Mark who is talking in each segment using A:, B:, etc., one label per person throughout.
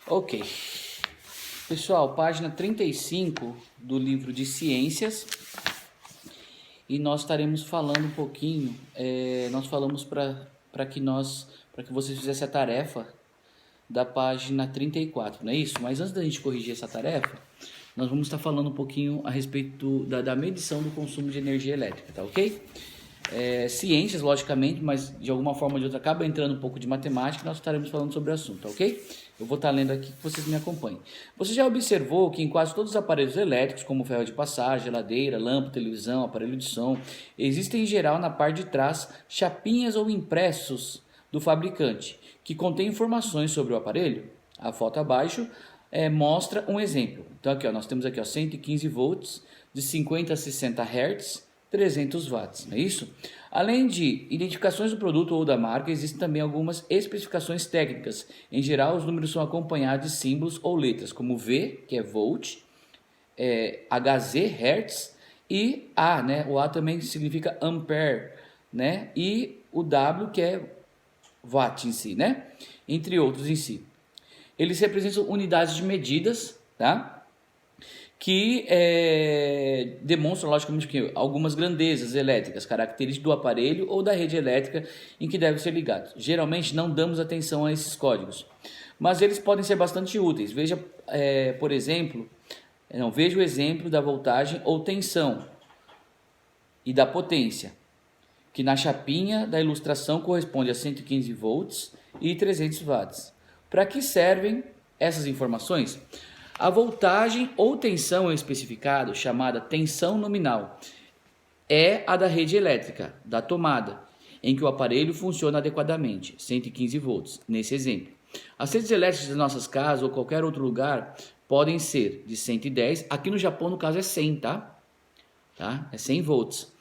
A: Ok. Pessoal, página 35 do livro de Ciências. E nós estaremos falando um pouquinho, nós falamos para que vocês fizessem a tarefa da página 34, não é isso? Mas antes da gente corrigir essa tarefa, nós vamos estar falando um pouquinho a respeito da medição do consumo de energia elétrica, tá ok? Ciências, logicamente, mas de alguma forma ou de outra acaba entrando um pouco de matemática, nós estaremos falando sobre o assunto, tá ok? Eu vou estar lendo aqui que vocês me acompanhem. Você já observou que em quase todos os aparelhos elétricos, como ferro de passagem, geladeira, lâmpada, televisão, aparelho de som, existem em geral na parte de trás chapinhas ou impressos do fabricante, que contém informações sobre o aparelho? A foto abaixo mostra um exemplo. Então aqui, nós temos aqui 115 volts, de 50 a 60 Hz, 300 watts, não é isso? Além de identificações do produto ou da marca, existem também algumas especificações técnicas. Em geral, os números são acompanhados de símbolos ou letras, como V, que é volt, HZ, Hertz, e A, né? O A também significa ampere, né? E o W, que é watt em si, né? Entre outros em si. Eles representam unidades de medidas, tá? Que demonstram, logicamente, que algumas grandezas elétricas, características do aparelho ou da rede elétrica em que deve ser ligado. Geralmente não damos atenção a esses códigos, mas eles podem ser bastante úteis. Veja, por exemplo, veja o exemplo da voltagem ou tensão e da potência, que na chapinha da ilustração corresponde a 115 volts e 300 watts. Para que servem essas informações? A voltagem ou tensão é especificado, chamada tensão nominal, é a da rede elétrica, da tomada, em que o aparelho funciona adequadamente, 115 volts, nesse exemplo. As redes elétricas das nossas casas ou qualquer outro lugar podem ser de 110, aqui no Japão no caso é 100, tá? É 100 volts.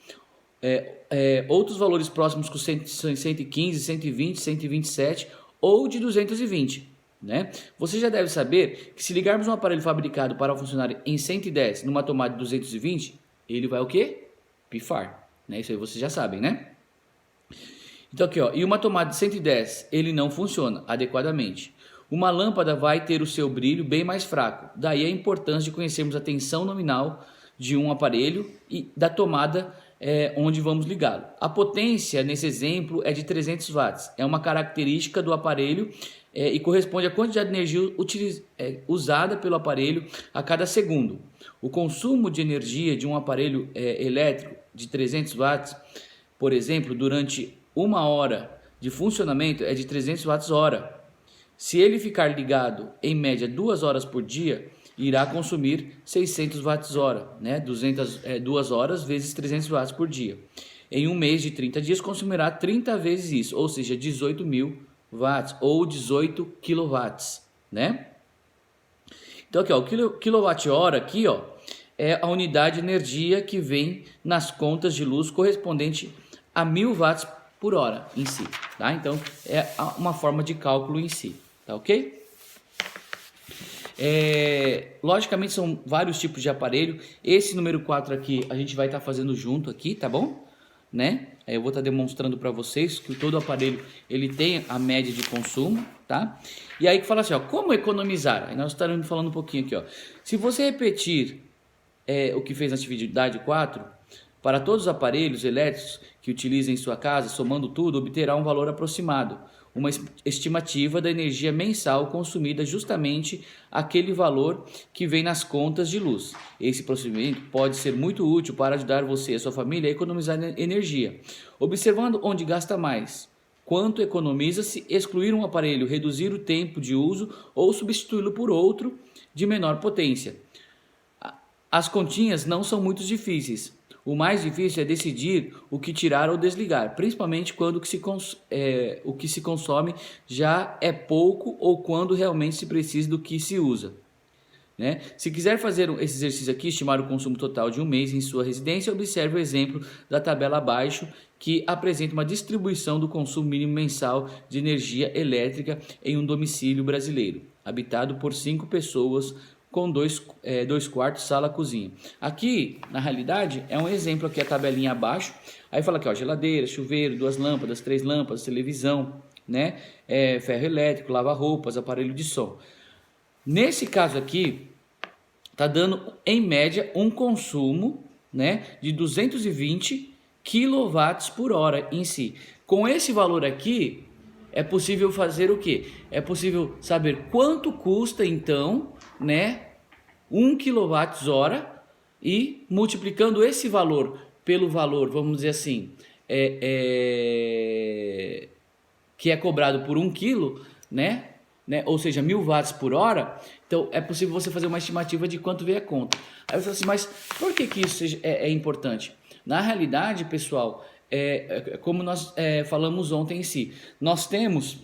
A: Outros valores próximos com 115, 120, 127 ou de 220. Né? Você já deve saber que se ligarmos um aparelho fabricado para funcionar em 110 numa tomada de 220, ele vai o quê? Pifar, né? Isso aí vocês já sabem, né? Então aqui, e uma tomada de 110, ele não funciona adequadamente. Uma lâmpada vai ter o seu brilho bem mais fraco. Daí a importância de conhecermos a tensão nominal de um aparelho e da tomada onde vamos ligá-lo. A potência nesse exemplo é de 300 watts. É uma característica do aparelho e corresponde à quantidade de energia usada pelo aparelho a cada segundo. O consumo de energia de um aparelho elétrico de 300 watts, por exemplo, durante uma hora de funcionamento é de 300 watts hora. Se ele ficar ligado em média 2 horas por dia, irá consumir 600 watts hora, né? 2 horas vezes 300 watts por dia. Em um mês de 30 dias consumirá 30 vezes isso, ou seja, 18.000 watts ou 18 quilowatts, né? Então aqui, o quilowatt-hora aqui, é a unidade de energia que vem nas contas de luz correspondente a 1.000 watts por hora em si, tá? Então é uma forma de cálculo em si, tá ok? Logicamente são vários tipos de aparelho. Esse número 4 aqui a gente vai estar fazendo junto aqui, tá bom? Né? Eu vou estar demonstrando para vocês que todo aparelho ele tem a média de consumo, tá? E aí que fala assim, como economizar? Aí nós estaremos falando um pouquinho aqui, Se você repetir o que fez na atividade 4, para todos os aparelhos elétricos que utiliza em sua casa, somando tudo, obterá um valor aproximado, uma estimativa da energia mensal consumida, justamente aquele valor que vem nas contas de luz. Esse procedimento pode ser muito útil para ajudar você e a sua família a economizar energia. Observando onde gasta mais, quanto economiza se excluir um aparelho, reduzir o tempo de uso ou substituí-lo por outro de menor potência. As continhas não são muito difíceis. O mais difícil é decidir o que tirar ou desligar, principalmente quando o que se consome já é pouco ou quando realmente se precisa do que se usa. Né? Se quiser fazer esse exercício aqui, estimar o consumo total de um mês em sua residência, observe o exemplo da tabela abaixo, que apresenta uma distribuição do consumo mínimo mensal de energia elétrica em um domicílio brasileiro, habitado por 5 pessoas, com 2 quartos, sala, cozinha. Aqui, na realidade, é um exemplo aqui, a tabelinha abaixo. Aí fala aqui, geladeira, chuveiro, 2 lâmpadas, 3 lâmpadas, televisão, né? Ferro elétrico, lava-roupas, aparelho de som. Nesse caso aqui, está dando em média um consumo, né, de 220 quilowatts por hora em si. Com esse valor aqui, é possível fazer o quê? É possível saber quanto custa então, né, 1 kWh, e multiplicando esse valor pelo valor, vamos dizer assim, que é cobrado por 1 quilo, né? Ou seja, 1000 watts por hora, então é possível você fazer uma estimativa de quanto veio a conta. Aí você fala assim, mas por que isso é importante? Na realidade, pessoal, como nós falamos ontem em si, nós temos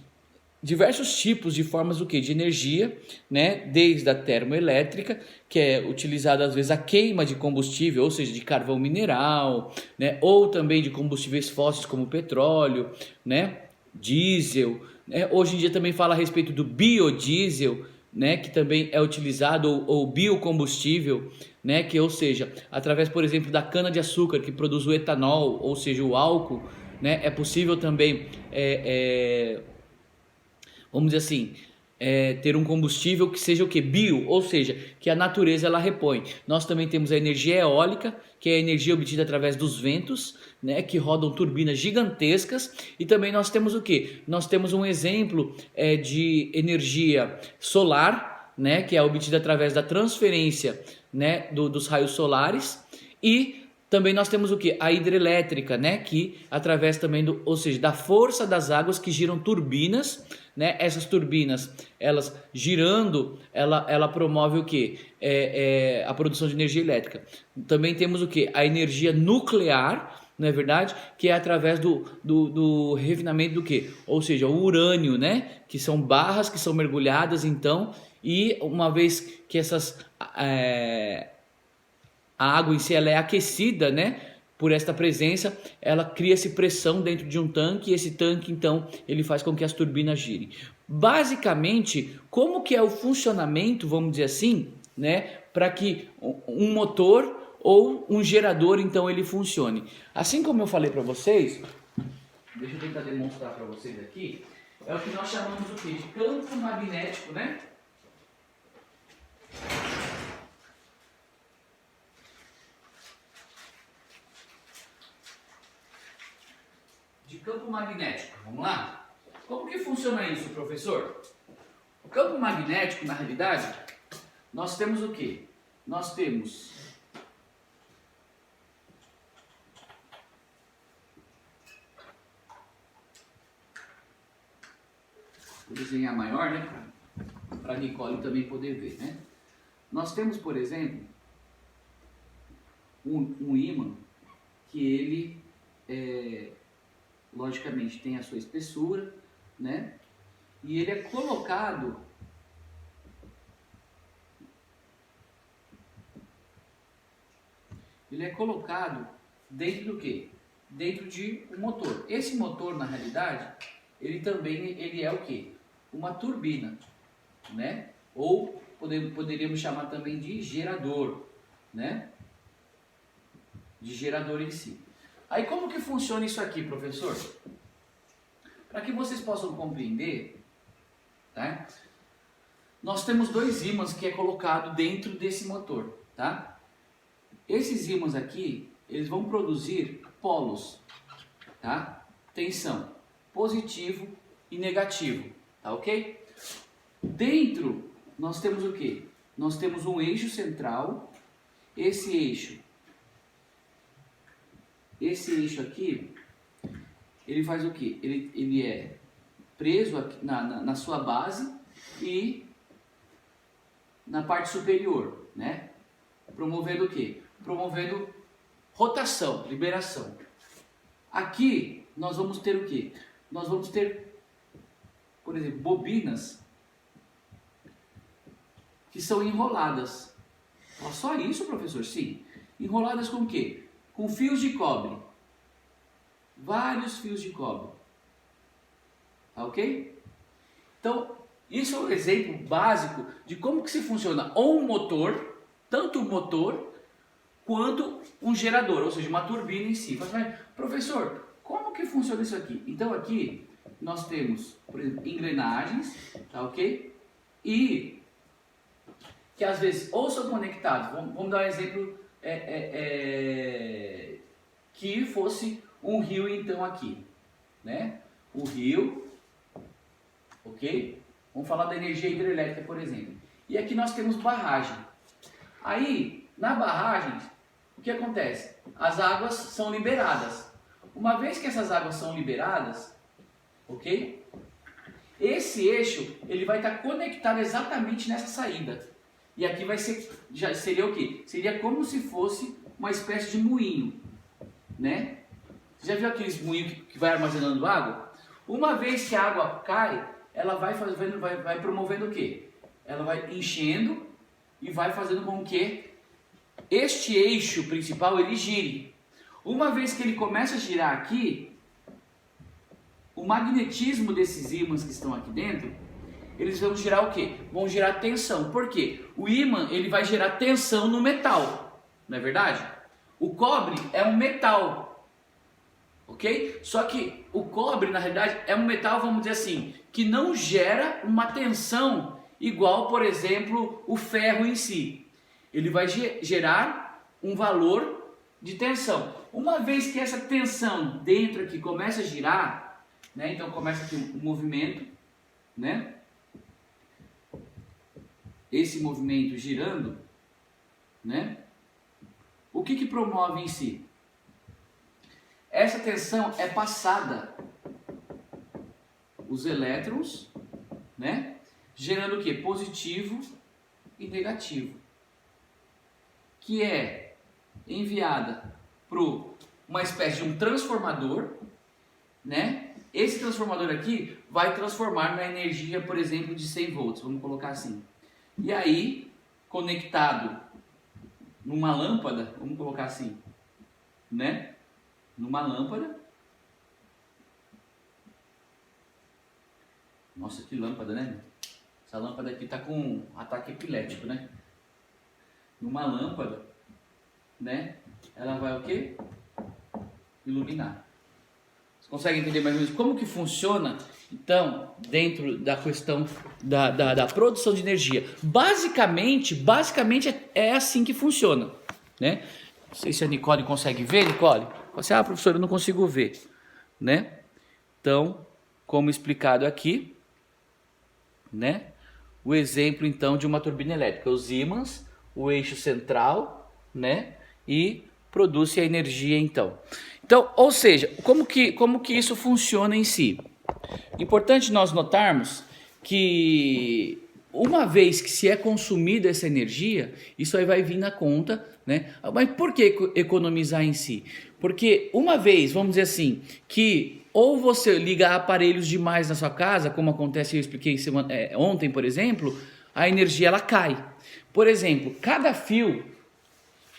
A: diversos tipos de formas do que? De energia, né? Desde a termoelétrica, que é utilizada às vezes a queima de combustível, ou seja, de carvão mineral, né? Ou também de combustíveis fósseis como petróleo, né? Diesel, né? Hoje em dia também fala a respeito do biodiesel, né? Que também é utilizado, ou biocombustível, né? Que, ou seja, através, por exemplo, da cana de açúcar que produz o etanol, ou seja, o álcool, né? É possível também vamos dizer assim, ter um combustível que seja o que? Bio, ou seja, que a natureza ela repõe. Nós também temos a energia eólica, que é a energia obtida através dos ventos, né, que rodam turbinas gigantescas. E também nós temos o que? Nós temos um exemplo de energia solar, né, que é obtida através da transferência, né, dos raios solares. E também nós temos o que? A hidrelétrica, né? Que através também ou seja, da força das águas que giram turbinas, né? Essas turbinas, elas girando, ela promove o que? A produção de energia elétrica. Também temos o que? A energia nuclear, não é verdade? Que é através do refinamento do que? Ou seja, o urânio, né? Que são barras que são mergulhadas, então, e uma vez que a água em si ela é aquecida, né? Por esta presença, ela cria-se pressão dentro de um tanque e esse tanque, então, ele faz com que as turbinas girem. Basicamente, como que é o funcionamento, vamos dizer assim, né? Para que um motor ou um gerador, então, ele funcione. Assim como eu falei para vocês, deixa eu tentar demonstrar para vocês aqui, é o que nós chamamos o quê? De campo magnético, né? De campo magnético, vamos lá? Como que funciona isso, professor? O campo magnético, na realidade, nós temos o que? Nós temos vou desenhar maior, né? Para a Nicole também poder ver, né? Nós temos, por exemplo, um ímã que ele logicamente tem a sua espessura, né? E ele é colocado dentro do quê? Dentro de um motor. Esse motor, na realidade, ele é o quê? Uma turbina, né? Ou poderíamos chamar também de gerador, né? De gerador em si. Aí como que funciona isso aqui, professor? Para que vocês possam compreender, tá? Nós temos dois ímãs que é colocado dentro desse motor, tá? Esses ímãs aqui, eles vão produzir polos, tá? Tensão, positivo e negativo, tá ok? Dentro, nós temos o que? Nós temos um eixo central, esse eixo aqui, ele faz o que? Ele é preso aqui na sua base e na parte superior, né? Promovendo o que? Promovendo rotação, liberação. Aqui nós vamos ter o que? Nós vamos ter, por exemplo, bobinas que são enroladas. Só isso, professor? Sim. Enroladas com o quê? Com fios de cobre. Vários fios de cobre. Tá ok? Então, isso é um exemplo básico de como que se funciona ou um motor, tanto o motor quanto um gerador, ou seja, uma turbina em si. Mas, professor, como que funciona isso aqui? Então aqui nós temos, por exemplo, engrenagens, tá ok? E que às vezes ou são conectados, vamos dar um exemplo que fosse um rio então aqui, né? O rio, ok? Vamos falar da energia hidrelétrica, por exemplo. E aqui nós temos barragem. Aí, na barragem, o que acontece? As águas são liberadas. Uma vez que essas águas são liberadas, ok? Esse eixo, ele vai estar conectado exatamente nessa saída. E aqui vai ser, já seria o quê? Seria como se fosse uma espécie de moinho, né? Você já viu aqueles moinhos que vai armazenando água? Uma vez que a água cai, ela vai promovendo o quê? Ela vai enchendo e vai fazendo com que este eixo principal ele gire. Uma vez que ele começa a girar aqui, o magnetismo desses ímãs que estão aqui dentro, eles vão gerar o quê? Vão gerar tensão. Por quê? O ímã ele vai gerar tensão no metal, não é verdade? O cobre é um metal, ok? Só que o cobre, na realidade, é um metal, vamos dizer assim, que não gera uma tensão igual, por exemplo, o ferro em si. Ele vai gerar um valor de tensão. Uma vez que essa tensão dentro aqui começa a girar, né? Então começa aqui um movimento, né? Esse movimento girando, né? O que promove em si? Essa tensão é passada os elétrons, né? Gerando o que? Positivo e negativo, que é enviada para uma espécie de um transformador, né? Esse transformador aqui vai transformar na energia, por exemplo, de 100 volts, vamos colocar assim. E aí, conectado numa lâmpada, vamos colocar assim, né? Numa lâmpada. Nossa, que lâmpada, né? Essa lâmpada aqui tá com ataque epilético, né? Numa lâmpada, né? Ela vai o quê? Iluminar. Você consegue entender mais ou menos como que funciona, então, dentro da questão da produção de energia? Basicamente é assim que funciona, né? Não sei se a Nicole consegue ver, Nicole. Você, professor, eu não consigo ver, né? Então, como explicado aqui, né? O exemplo, então, de uma turbina elétrica. Os ímãs, o eixo central, né? E produz a energia, então. Então, ou seja, como que isso funciona em si? Importante nós notarmos que uma vez que se é consumida essa energia, isso aí vai vir na conta, né? Mas por que economizar em si? Porque uma vez, vamos dizer assim, que ou você liga aparelhos demais na sua casa, como acontece, eu expliquei ontem, por exemplo, a energia ela cai. Por exemplo, cada fio,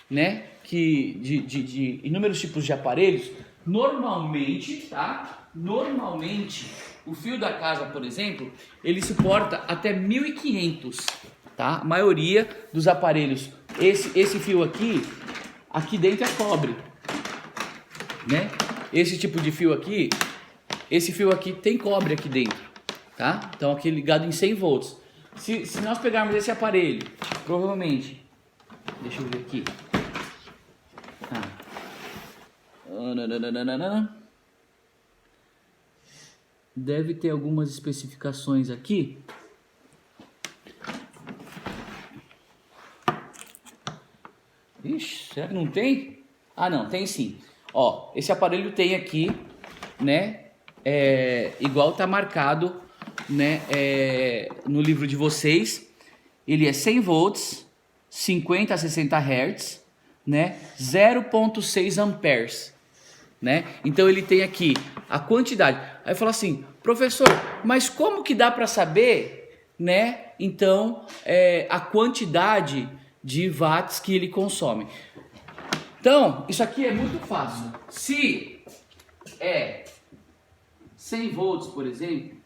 A: né, de inúmeros tipos de aparelhos, normalmente, tá? Normalmente, o fio da casa, por exemplo, ele suporta até 1.500, tá? A maioria dos aparelhos, esse fio aqui dentro é cobre, né? Esse tipo de fio aqui, esse fio aqui tem cobre aqui dentro, tá? Então aqui ligado em 100 volts. Se nós pegarmos esse aparelho, provavelmente, deixa eu ver aqui. Deve ter algumas especificações aqui. Ixi, será que não tem? Ah, não, tem sim. Ó, esse aparelho tem aqui, né? Igual tá marcado, né? No livro de vocês. Ele é 100 volts, 50 a 60 Hz, né? 0,6 amperes, né? Então ele tem aqui a quantidade. Aí fala assim, professor, mas como que dá para saber, né? Então a quantidade de watts que ele consome? Então isso aqui é muito fácil. Se é 100 volts, por exemplo,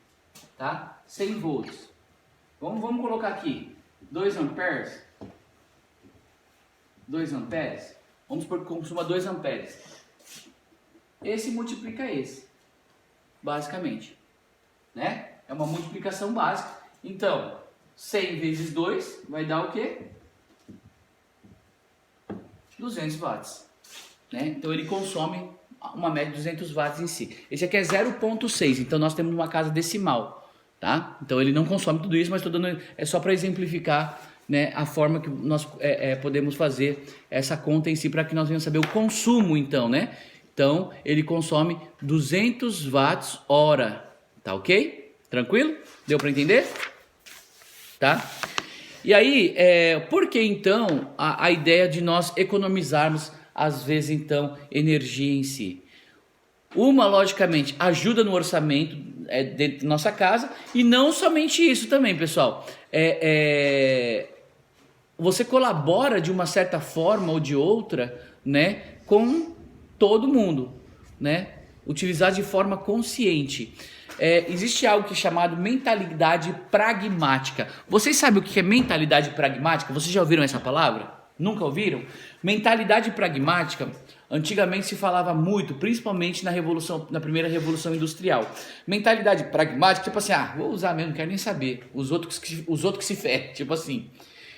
A: tá? 100 volts. Vamos colocar aqui 2 amperes. 2 amperes. Vamos supor que consuma 2 amperes. Esse multiplica esse, basicamente, né? É uma multiplicação básica. Então, 100 vezes 2 vai dar o quê? 200 watts. Né? Então ele consome uma média de 200 watts em si. Esse aqui é 0,6, então nós temos uma casa decimal. Tá? Então ele não consome tudo isso, mas estou dando, é só para exemplificar, né, a forma que nós podemos fazer essa conta em si, para que nós venhamos saber o consumo então, né? Então ele consome 200 watts hora, tá ok? Tranquilo? Deu para entender? Tá? E aí, por que então a ideia de nós economizarmos às vezes então energia em si? Uma, logicamente, ajuda no orçamento dentro da nossa casa, e não somente isso também, pessoal. Você colabora de uma certa forma ou de outra, né, com todo mundo, né? Utilizar de forma consciente. Existe algo que é chamado mentalidade pragmática. Vocês sabem o que é mentalidade pragmática? Vocês já ouviram essa palavra? Nunca ouviram? Mentalidade pragmática, antigamente se falava muito, principalmente na primeira revolução industrial. Mentalidade pragmática, tipo assim, vou usar mesmo, não quero nem saber. Os outros que se ferem, tipo assim.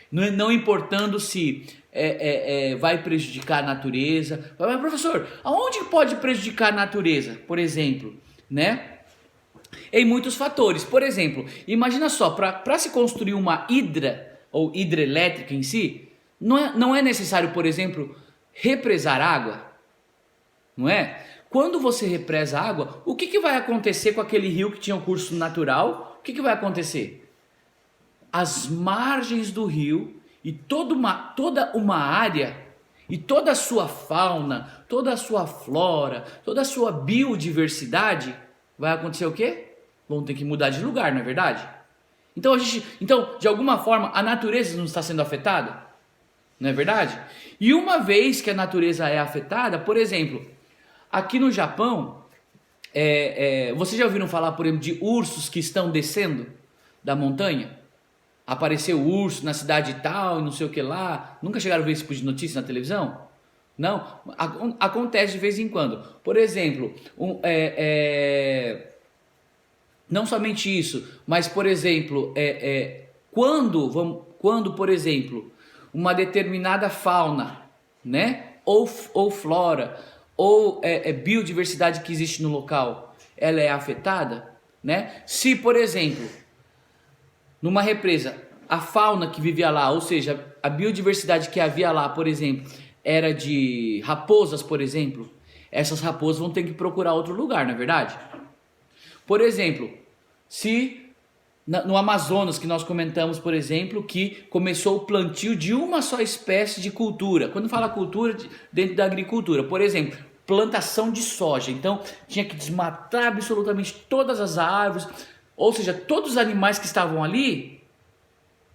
A: Não importando se vai prejudicar a natureza. Mas, professor, aonde pode prejudicar a natureza, por exemplo, né? Em muitos fatores. Por exemplo, imagina só, para se construir uma hidrelétrica em si, não é necessário, por exemplo, represar água, não é? Quando você represa água, o que vai acontecer com aquele rio que tinha um curso natural? O que vai acontecer? As margens do rio e toda uma área e toda a sua fauna, toda a sua flora, toda a sua biodiversidade, vai acontecer o quê? Vão ter que mudar de lugar, não é verdade? Então, de alguma forma, a natureza não está sendo afetada, não é verdade? E uma vez que a natureza é afetada, por exemplo, aqui no Japão, vocês já ouviram falar, por exemplo, de ursos que estão descendo da montanha? Apareceu urso na cidade tal e não sei o que lá. Nunca chegaram a ver esse tipo de notícia na televisão? Não? Acontece de vez em quando. Por exemplo, não somente isso, mas, por exemplo, quando, por exemplo, uma determinada fauna, né, ou flora, ou biodiversidade que existe no local, ela é afetada, né? Se, por exemplo, numa represa, a fauna que vivia lá, ou seja, a biodiversidade que havia lá, por exemplo, era de raposas, por exemplo, essas raposas vão ter que procurar outro lugar, não é verdade? Por exemplo, se no Amazonas, que nós comentamos, por exemplo, que começou o plantio de uma só espécie de cultura. Quando fala cultura, dentro da agricultura, por exemplo, plantação de soja. Então, tinha que desmatar absolutamente todas as árvores, ou seja, todos os animais que estavam ali,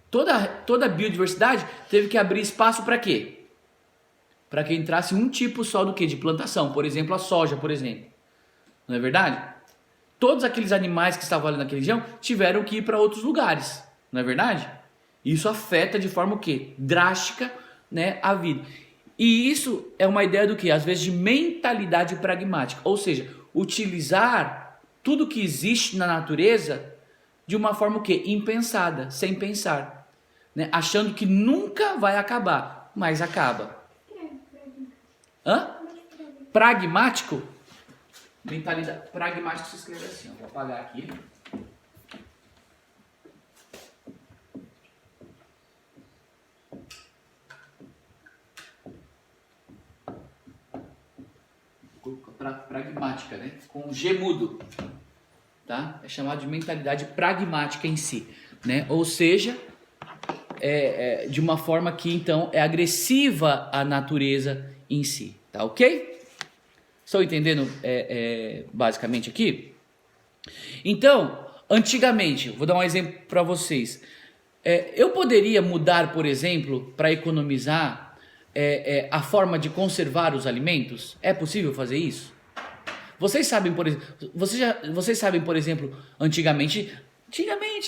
A: toda a biodiversidade teve que abrir espaço para quê? Para que entrasse um tipo só do que? De plantação, por exemplo, a soja, por exemplo. Não é verdade? Todos aqueles animais que estavam ali naquela região tiveram que ir para outros lugares, não é verdade? Isso afeta de forma o quê? Drástica, né, a vida. E isso é uma ideia do quê? Às vezes de mentalidade pragmática, ou seja, utilizar tudo que existe na natureza de uma forma o quê? Impensada, sem pensar, né? Achando que nunca vai acabar, mas acaba. Pragmático? Mentalidade pragmática se escreve assim, vou apagar aqui. Pragmática, né? Com G mudo, tá? É chamado de mentalidade pragmática em si, né? Ou seja, de uma forma que então é agressiva à natureza em si, tá ok? Estão entendendo basicamente aqui? Então, antigamente, vou dar um exemplo para vocês. Eu poderia mudar, por exemplo, para economizar a forma de conservar os alimentos? É possível fazer isso? Vocês sabem, por exemplo, vocês sabem, por exemplo, antigamente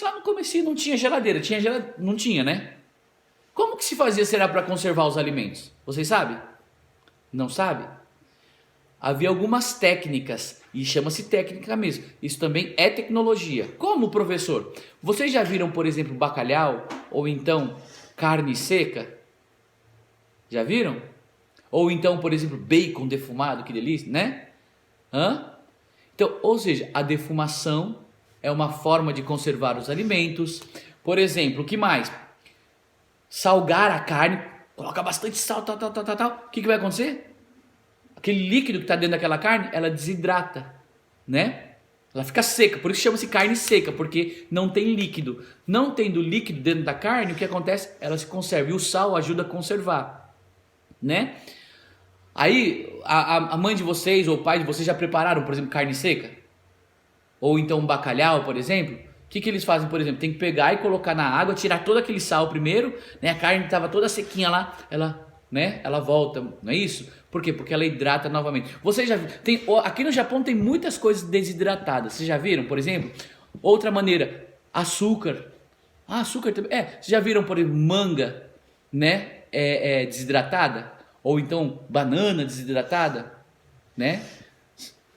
A: lá no comecinho não tinha geladeira, não tinha, né? Como que se fazia, será, para conservar os alimentos? Vocês sabem? Não sabem? Havia algumas técnicas E chama-se técnica mesmo. Isso também é tecnologia. Como, professor? Vocês já viram, por exemplo, bacalhau ou então carne seca? Já viram? Ou então, por exemplo, bacon defumado, que delícia, né? Hã? Então, ou seja, a defumação é uma forma de conservar os alimentos. Por exemplo, o que mais? Salgar a carne, coloca bastante sal, tal. O que vai acontecer? Aquele líquido que está dentro daquela carne, ela desidrata, né? Ela fica seca, por isso chama-se carne seca, porque não tem líquido. Não tendo líquido dentro da carne, o que acontece? Ela se conserva, e o sal ajuda a conservar, né? Aí, a mãe de vocês ou o pai de vocês já prepararam, por exemplo, carne seca? Ou então um bacalhau, por exemplo? O que eles fazem, por exemplo? Tem que pegar e colocar na água, tirar todo aquele sal primeiro, né? A carne estava toda sequinha lá, ela volta, não é isso? Por quê? Porque ela hidrata novamente. Vocês já tem aqui no Japão tem muitas coisas desidratadas. Vocês já viram, por exemplo? Outra maneira, açúcar. Ah, açúcar também. Vocês já viram, por exemplo, manga, né? Desidratada? Ou então banana desidratada, né?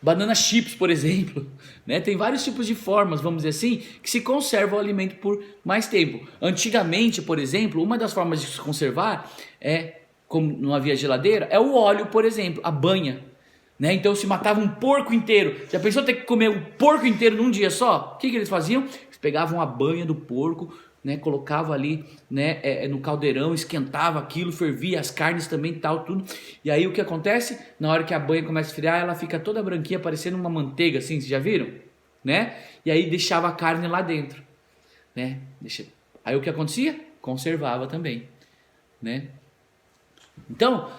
A: Banana chips, por exemplo, né? Tem vários tipos de formas, vamos dizer assim, que se conserva o alimento por mais tempo. Antigamente, por exemplo, uma das formas de se conservar como não havia geladeira, é o óleo, por exemplo, a banha, né? Então se matava um porco inteiro. Já pensou ter que comer um porco inteiro num dia só? O que eles faziam? Eles pegavam a banha do porco, né? Colocavam ali, né? No caldeirão, esquentava aquilo, fervia as carnes também, tal, tudo. E aí o que acontece? Na hora que a banha começa a esfriar, ela fica toda branquinha, parecendo uma manteiga, assim, vocês já viram? Né? E aí deixava a carne lá dentro, né? Aí o que acontecia? Conservava também, né? Então,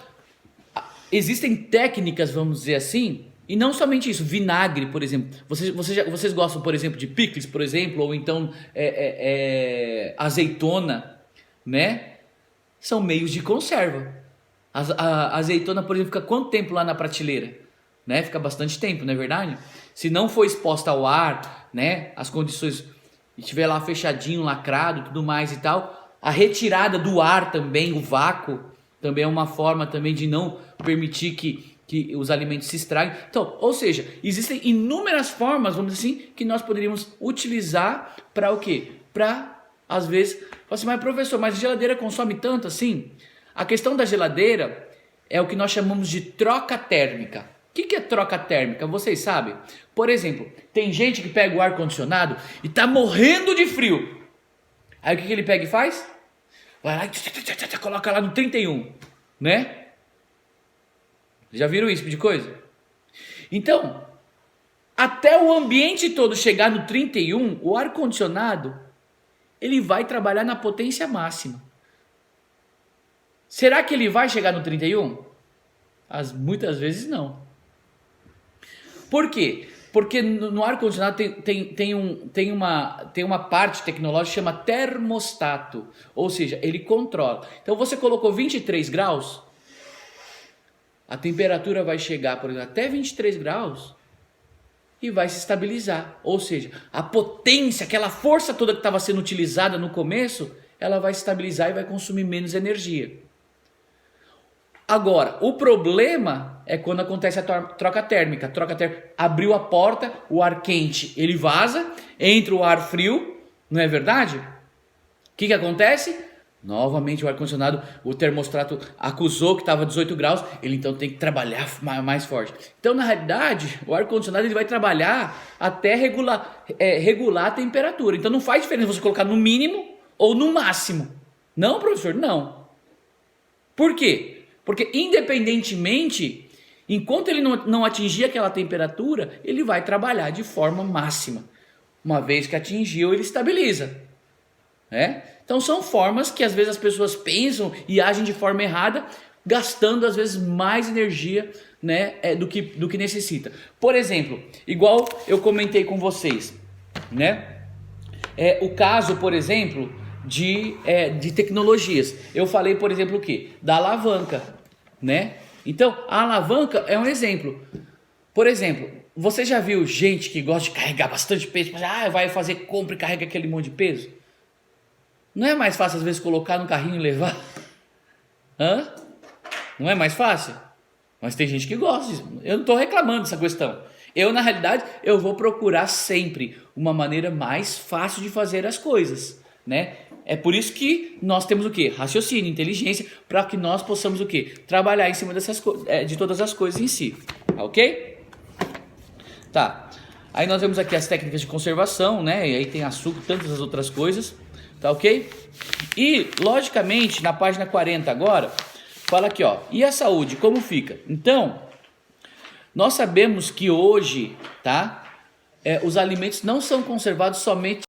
A: existem técnicas, vamos dizer assim, e não somente isso, vinagre, por exemplo. Vocês gostam, por exemplo, de picles, por exemplo, ou então azeitona, né? São meios de conserva. A azeitona, por exemplo, fica quanto tempo lá na prateleira? Né? Fica bastante tempo, não é verdade? Se não for exposta ao ar, né? As condições, estiver lá fechadinho, lacrado, tudo mais e tal, a retirada do ar também, o vácuo, também é uma forma também de não permitir que os alimentos se estraguem. Então, ou seja, existem inúmeras formas, vamos dizer assim, que nós poderíamos utilizar para o quê? Para, às vezes, falar assim, mas professor, mas a geladeira consome tanto assim? A questão da geladeira é o que nós chamamos de troca térmica. O que é troca térmica? Vocês sabem? Por exemplo, tem gente que pega o ar-condicionado e está morrendo de frio. Aí o que ele pega e faz? Vai lá e coloca lá no 31, né? Já viram isso tipo de coisa? Então, até o ambiente todo chegar no 31, o ar-condicionado, ele vai trabalhar na potência máxima. Será que ele vai chegar no 31? Muitas vezes não. Por quê? Porque no ar-condicionado tem uma parte tecnológica que chama termostato, ou seja, ele controla. Então você colocou 23 graus, a temperatura vai chegar, por exemplo, até 23 graus e vai se estabilizar. Ou seja, a potência, aquela força toda que estava sendo utilizada no começo, ela vai se estabilizar e vai consumir menos energia. Agora, o problema é quando acontece a troca térmica. Abriu a porta, o ar quente ele vaza, entra o ar frio, não é verdade? O que acontece? Novamente o ar-condicionado, o termostato acusou que estava 18 graus, ele então tem que trabalhar mais forte. Então, na realidade, o ar-condicionado ele vai trabalhar até regular a temperatura. Então, não faz diferença você colocar no mínimo ou no máximo. Não, professor, não. Por quê? Porque independentemente, enquanto ele não atingir aquela temperatura, ele vai trabalhar de forma máxima. Uma vez que atingiu, ele estabiliza. Né? Então são formas que às vezes as pessoas pensam e agem de forma errada, gastando às vezes mais energia, né, do que necessita. Por exemplo, igual eu comentei com vocês, né? O caso, por exemplo, de tecnologias. Eu falei, por exemplo, o quê? Da alavanca, né? Então, a alavanca é um exemplo. Por exemplo, você já viu gente que gosta de carregar bastante peso, mas vai fazer compra e carrega aquele monte de peso? Não é mais fácil às vezes colocar no carrinho e levar? Não é mais fácil? Mas tem gente que gosta disso. Eu não estou reclamando dessa questão. Eu, na realidade, eu vou procurar sempre uma maneira mais fácil de fazer as coisas, né? É por isso que nós temos o quê? Raciocínio, inteligência, para que nós possamos o quê? Trabalhar em cima de todas as coisas em si, ok? Tá. Aí nós vemos aqui as técnicas de conservação, né? E aí tem açúcar, tantas outras coisas, tá ok? E, logicamente, na página 40 agora, fala aqui, ó, e a saúde, como fica? Então, nós sabemos que hoje, tá? Os alimentos não são conservados somente